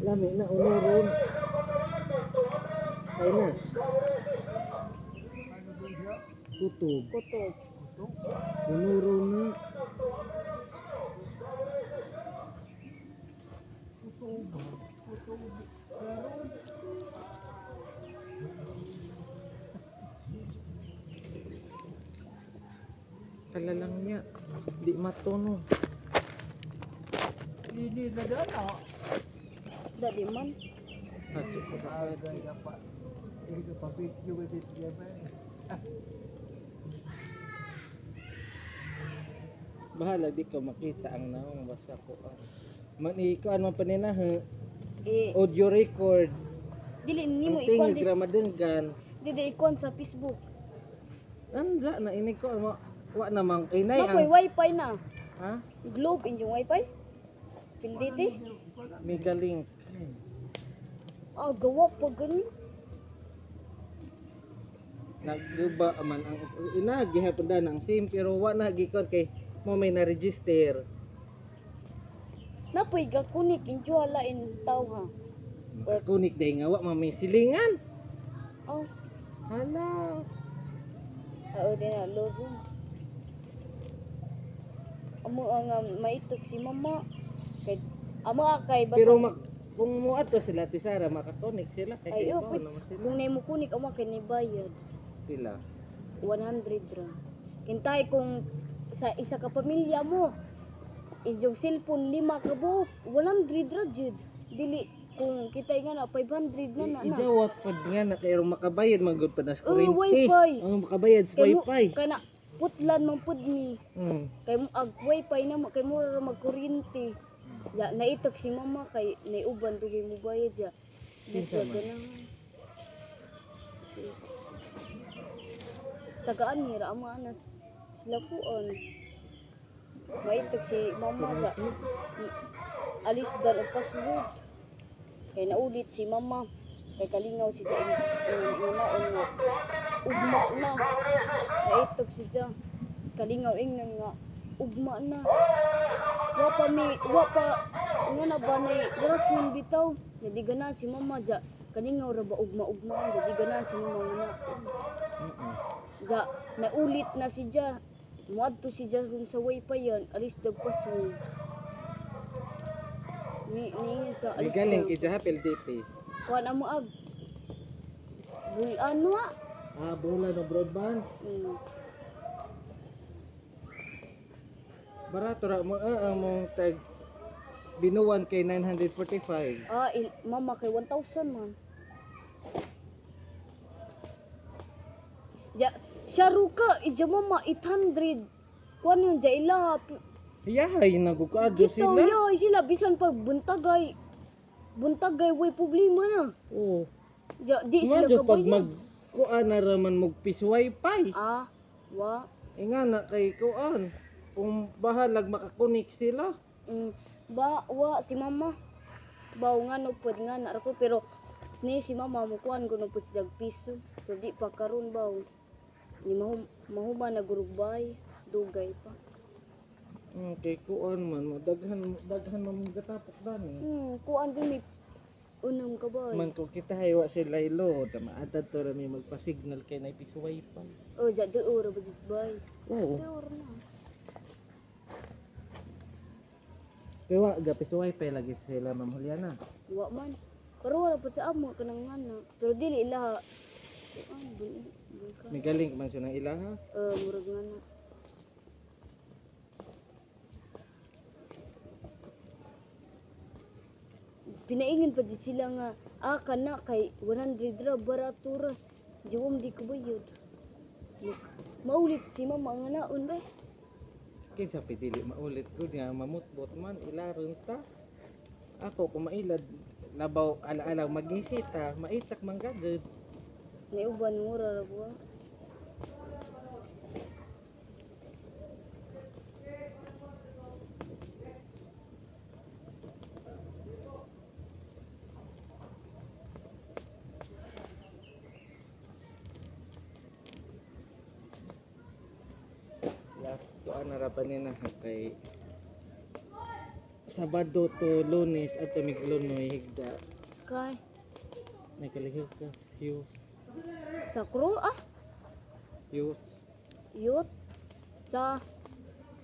Lami na unuron. Ay na. Kutob. Kutob. Unuron na. Kalalang niya. Di matuno. Ini na dyan Dali man. Hacho ko pa. Ada dapat. Ini ke pabrik juga dia Bahala di ka makita ang naong basta ko. Manikuan man panina audio record. Dili Ang nimo tingog ikon gramadenggan. dili ikon sa Facebook. Anda na ini ko wa namang inay Napoy ang wifi na. ha Globe inyong wifi. Pilditi. mega link. Ah, gawa pa gani. Nagguba man ang inagihapon da ng SIM pero wa na gikon kay mo may na register. Napoy gakunik inyo in tao ha. Makakunik day nga wa may silingan. Oh, Hala. din na logo. Amo ang maitok si mama. Kay kay basta Pero kung mo ato sila ti Sara makakonek sila kay ay kay oh, mo naman sila. kung nimo kunik amo kay ni bayad Sila. 100 ra. Hintay kung sa isa ka pamilya mo inyong cellphone 5 ka buok 100 ra jud. Dili kung kita nga na 500 na na. Ijawat pad nga na kay makabayad magud pa nas Oh, kuryente. wifi. Ang makabayad sa wifi. Kana putlan man pud ni. Hmm. Kay mo ag wifi na mo kay mo ra magkuryente. Ya naitok si mama kay naiuban dugay mo bayad ya. Kinsa Dito man? ganang tagaan ni ra ama anas sila kuon. Maitok si mama ga alis dan og password. Kay naulit si mama kay kalingaw si Jain una nga ugma na naitok si Ja kalingaw ingnan nga ugma na wa pa nga na ba na rasyon bitaw jadi ganan si mama ja kalingaw ra ba ugma jadi ganan si mama nga ja naulit na si Ja muadto si Ja sa wifi yan alis dag password ni sa Ay galing kay Jahapel DP. kuan amo ag ano Bola no broadband. Barato ra mo ang mong tag binuwan kay 945. Mama kay 1,000 man. Ja, Sharuka, ija mama 800. Kuan yung jaila. Yahay nagukadyo Ito, sila. yoy, sila bisan pag buntagay. Buntagay way problema na. Oo. Ja, di sila Madyo pag kabayan. magkuan na raman magpis wifi. Wa. Nga na kay kuan. Kung bahalag makakunik sila. Wa si mama. Baw nga no pud nga na ako pero ni si mama mo kuan ko no pud sa piso. So di pa karon baw. Ni mahuman na gurugbay, dugay pa. Kay kuan man mo daghan man gatapok dani. Kuan din ni unang kabay. Man ko kita haywa sila ilo, maadad to ra may magpa-signal kay na ipis wifi. Oh, jadi ora ba bay. Oo. Ora na. Kaya wa gapis wifi lagi sila Ma'am Juliana. Wa man. Pero wala pa sa amo kanang ngana. Pero dili ilaha. May galing man siya ng ilaha. Murag ngana. Pinaingan pa di sila nga kana kay 100 ra barato ra. Diwom di ko bayad. Maulit si mama nga naon ba? Kinsa pidili maulit ko nga mamutbot man ilaron ta. Ako kung mailad labaw ala-ala magisita, maitak man gagud. May uban mura ra buwa. Last ko anarapan nila kay Sabado to Lunes at Miglonoy higda. Kay Nakalihig ka. Youth. sa kro Youth. youth sa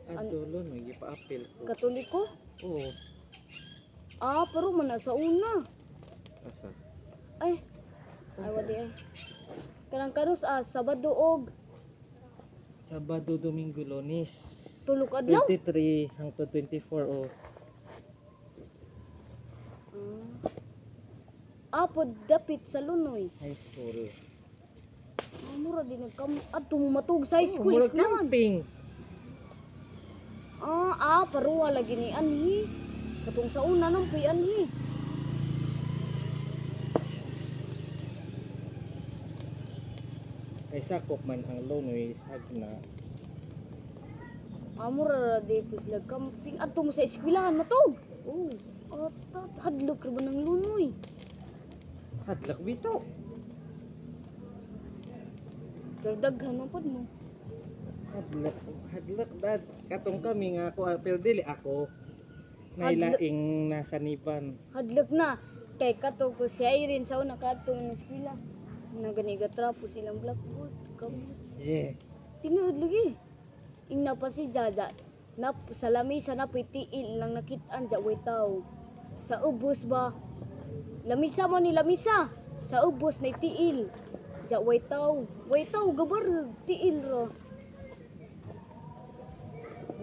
At Lunoy, ipa-appeal ko. Katoliko. Oo. Pero man na sa una. Asa? Ay wadi ay. Kanang kanus Sabado og Sabado, Domingo, Lunes. tulo ka adlaw. 23 hangtod 24 o. Pod dapit sa Lunoy. High school. Mura din atong matug sa high school. Murag naman. camping. Paruwa lagi ni anhi. Katong sa una nang puy anhi. Kay sakop man ang Lunoy sagna. Mura di po sila camping. Atong sa eskwelahan matug. Hadlok ra ba ng Lunoy? Hadlak bito. Pero daghan man pod mo. Hadlak dad. Katong kami nga ako, pero dili ako. Nailaing nasa Niban. Hadlok na. Kay kato ko si Irene sa una kato ng eskwela. Naganiga trapo silang blackboard. Yeah. Tinuod lagi. Ingna pa si Jaja. Sa lamisa na pitiil lang nakitaan dya way tao. Sa ubos ba? Lamisa mo ni lamisa. Sa ubos na tiil. Dya way tao. Way tao gabar tiil ro.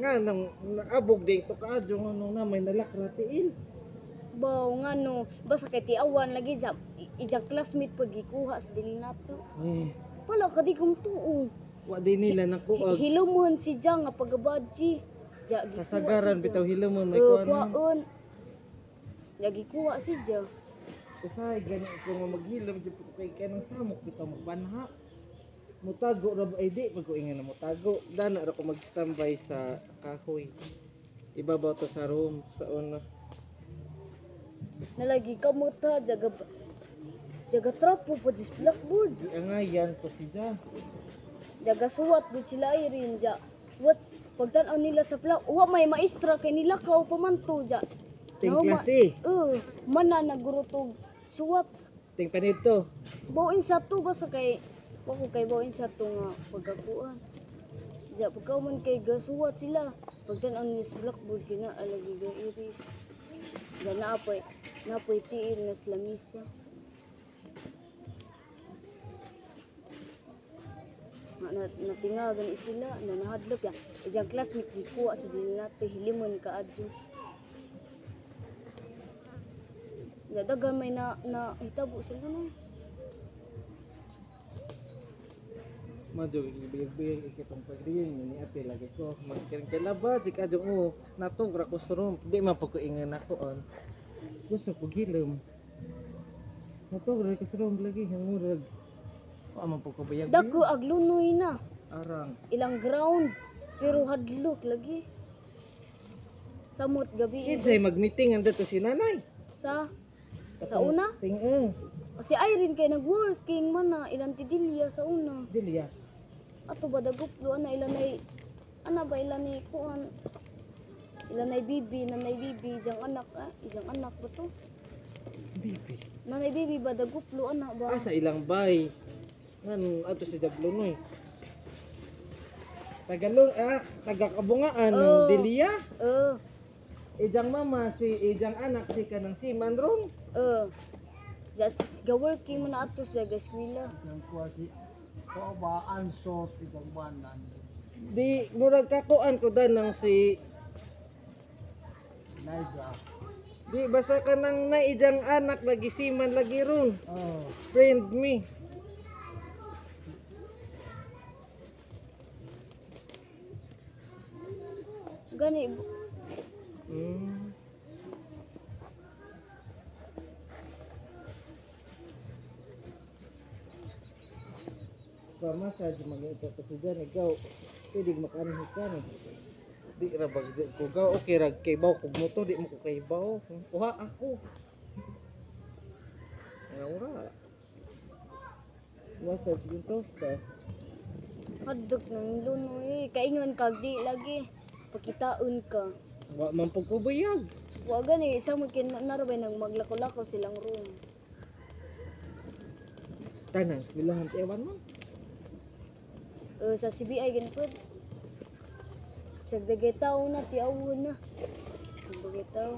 Nga nang naabog din to kaadyo nga nung na may nalakra tiil. Baw nga no. Basta kay tiawan lagi dya. Ijang classmate pag gikuha sa dili nato. Wala ka di kong tuo. Wa din nila nakuag. Hilumon si Jang nga pagabadji. Dya gikuha Kasagaran si bitaw Jang. hilamon may kuan. Kuwaon. Dya gikuha si Jang. Usay gani ko nga maghilam jud ko kay kanang samok bitaw magbanha. Mutago ra ba ay di pag ko ingon na mutago. Dana ra ko mag-standby sa kahoy. Ibabaw to sa room sa una. Nalagi ka mo ta. Jaga trapo po dis blackboard. Di angayan ko siya. Jaga suwat din sila Irene dya. What? Pagtanaw nila sa plak. Wa may maestra kay nila ka o pamanto dya. Ting No, klase. Mana nagurutog suwat. Ting panito. Bawin sa to basta kay wako kay bawin sa to nga pagkakuan. Dya pagkaw man kay gasuwat sila. Pagtanaw nila sa blackboard kina alagi ga iris. Dya napoy tiil na sila misa. Natingagan sila na nahadlok ya. Ijang classmate gikuha sa dili nato hilimon kaadto. Dagan may na hitabo sila na. Madyo bigay ikitong pagdiyon ni ate lagi ko. Magkiring kalaba di ka jung natog ra ko sa room. Di man pag ko ingon ako on. Gusto ko gilam. Natog ra ko sa room lagi ang murag. Wa man po ko bayag. Dako ag Lunoy na. Arang. Ilang ground pero hadlok lagi. Samot gabi Kinsay mag-meeting anda to si nanay. sa una? Ting Si Irene kay nag-working man na ilang tidilya sa una. Dilya. Ato ba daguplo ana ilan ay ilan ni kuan ilan ay bibi jang anak ijang anak ba to? Bibi. Nanay bibi ba daguplo ana ba? Sa ilang bay. Ngan ato si Dablonoy. Taga-kabungaan ng Oh. Dilya. Eh, Ijang mama ijang anak si kanang si Manron. just ga-working man na ato sa gaskwila. Yang kuwasi. Kau ba ansot itong banan. Di murag kakuan ko danang si Naida. di basta kanang na ijang anak lagi si man lagi ron. Friend me. Gani Hmm. Massage mag-ito kasi dyan, ikaw, pwede makanhi ka no. Di ra bag ko gaw, okay rag kay baw kog moto, di mo ko kay baw. Uha ako. Ora. Massage yung tosta. hadlok ng Lunoy. Kaingon kag di lagi pakitaon ka. Wa man pag kubayag. Wa gani sa mo kin narabay nang maglako-lako silang room. Tanan, bilahan ewan mo. Sa CBI gani pod. Sa dagitaw na tiawon na. Sa dagitaw.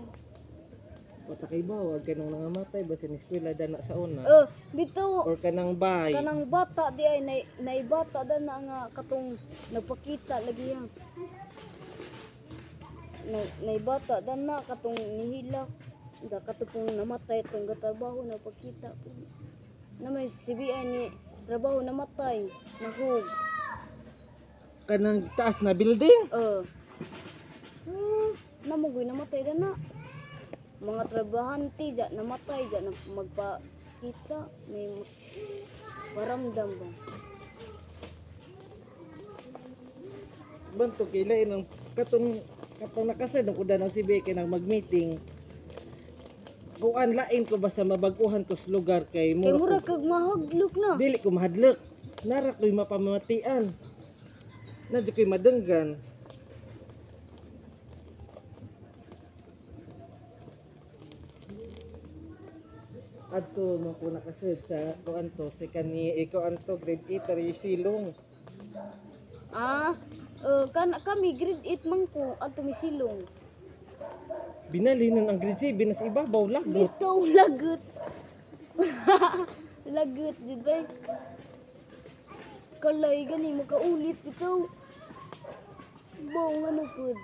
Bata kay ba, wag ka nang nangamatay, basta ni eskwela dana sa una. Bitaw Or kanang bay. kanang bata di ay naibata da na nga katong nagpakita lagi yan. Naibata da na katong nihilak. Da katong namatay tong gatrabaho nagpakita. Na may CBI ni trabaho namatay, nahug. Kanang taas na building. Namugoy namatay da na. Mga trabahante dyan namatay dyan na magpakita may paramdam ba. Banto kay lain ang katong nakasad ang kuda ng CBA kay nang mag-meeting. Kuan lain ko basta mabaguhan ko sa lugar kay Kay mura mura ko. kag mahaglok na. Dili ko mahadlok. Nara ko'y mapamatian. Nadyo ko'y madenggan. Adto mo ko nakasud sa kuan to si kani ikaw anto grade 8 ari silong. Kami grade 8 man ko at tumisilong. Binalinan ang grade 7 nas ibabaw lagot. Bitaw lagot. Lagot di ba? Kalay gani makaulit bitaw. Baw nga no pod.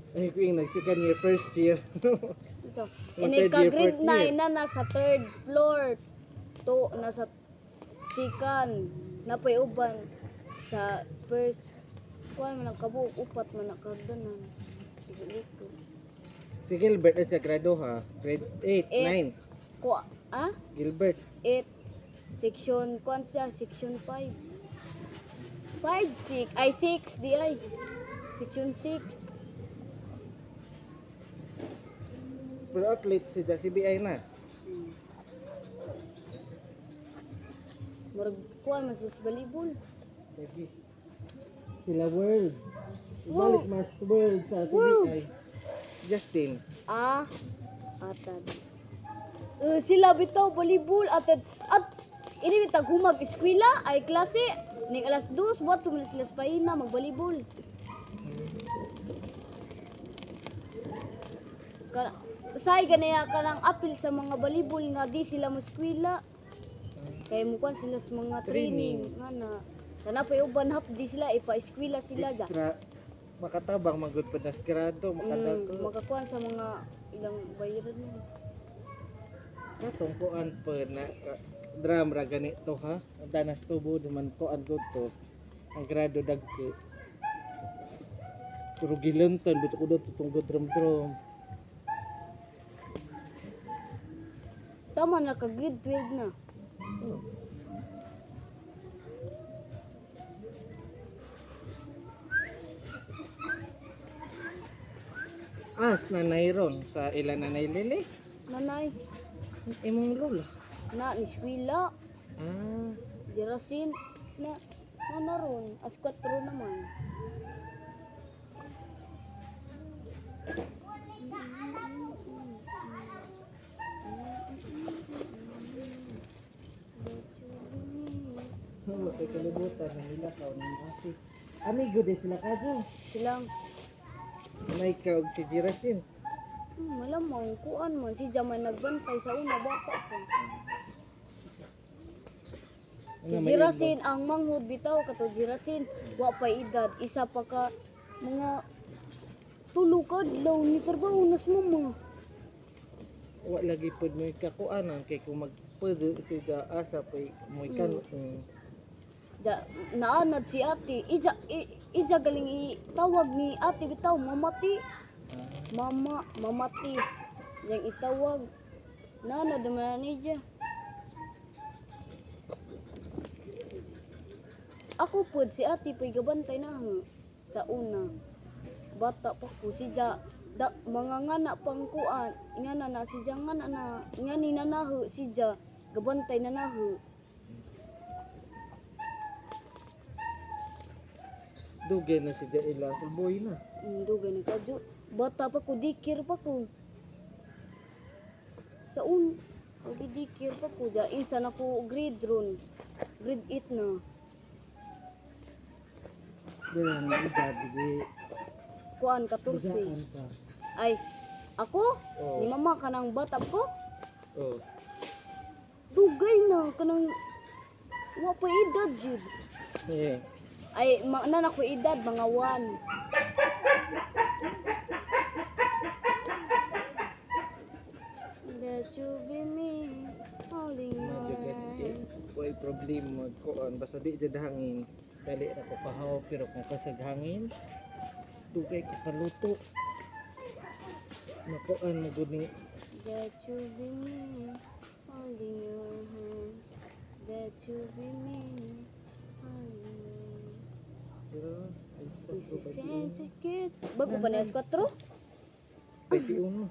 Ay ko yung nagsikan year first year. Ito. Mga Ini third ka year, grade fourth year. 9 na nasa 3rd floor. To nasa sikan. Napay uban sa first kuan man ang kabuok upat man nakagdanan. Igilito. Si Gilbert ay sa grado ha. Grade 8, Eight. 9. Ko Gilbert. 8 section kuan siya section 5. 6 di ay. Section 6. Pero athlete si CBI na. Murag kuan man sa volleyball. Sige. Sila world. Wow. Balik mas world sa Wow. CBI. Justin. Atad. Sila bitaw volleyball at ini bitag humag eskwela ay klase ning alas 2 buhat tumilis sila sa paina mag volleyball. Say ganaya kanang apil sa mga volleyball nga di sila mo eskwela. Kay mukuan sila sa mga training nga na sana pa uban hap di sila ipa-eskwela sila ja. Extra. Makatabang magud pa na skrado. Makadato. Makakuan sa mga ilang bayaran mo. Katong kuan pa na drum ra ganito ha. Danas tubo duman ko ang to. Ang grado dagko. Puro gilenton buto ko dito tungod drum. Tama na ka grade 12 na. Oh. Na nairon sa ilan na nailili. Nanay, Imong lola. na ni eskwela, Ah, dirasin na naron as 4 naman. wala kay kalibutan ng nila kaon ng asi. Amigo din sila kaso. Silang May kaog si Jirasin. malamang kuan man si Jaman nagbantay sa una bata pa. Si Ano may Jirasin ang manghud bitaw kato Jirasin wa pa edad isa pa ka mga tulo ka adlaw ni trabaho nas mama. wa lagi pud mo kakuanan kay kung magpwede siya asa pa mo ikan. Naanad si ate ija galing itawag ni ate bitaw mamati. Mamati yang itawag naanad naman niya. Ako pod si ate pay gabantay na sa una. Bata pa ko si mga ngana pang kuan ingana na si ngana na ingani na nahu si gabantay na nahu. Dugay na si Jaila. Boy na. Dugay na kadyo. Bata pa ko, dikir pa ko. Saun, dikir pa ko. Insan ako grade ron. Grade 8 na. Dira na edad. Di. Kuan, 14. Bigaan ka. Ay, ako? Oo. Ni mama ka ng bata ko? Oh. Dugay na, kanang wa pa edad, Jud. Eh. Ay, na ko edad, mga 1. That you be me, holding Medyo ganito. mine. Kuhay problema kuan basta di jud hangin. Dali na ko pahaw pero kung kasag hangin dugay ka kaluto. Makuan mo gud ni That you be me, holding your hand. That you be me, holding your hand. pero ay This ko is pa sensitive. Bago pa na alas 4? 21.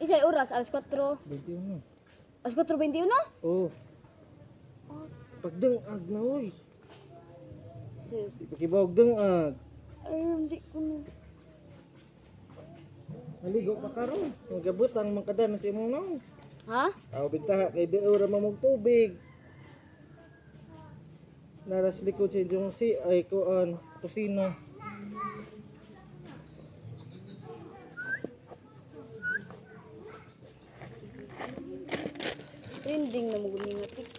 Isa'y oras, alas 4. 21. Alas 4:21 na? Oh, Oh, pagdengag na oy. sis. Di pakibawag dengag. Ay, hindi ko na. Maligo pa karon. Magabutang mangkada na si imong naon. Ha? Aw bintaha kay di ora mamog tubig. Naras likod sa inyong si ay kuan kusina. Trending na mo nga TikTok.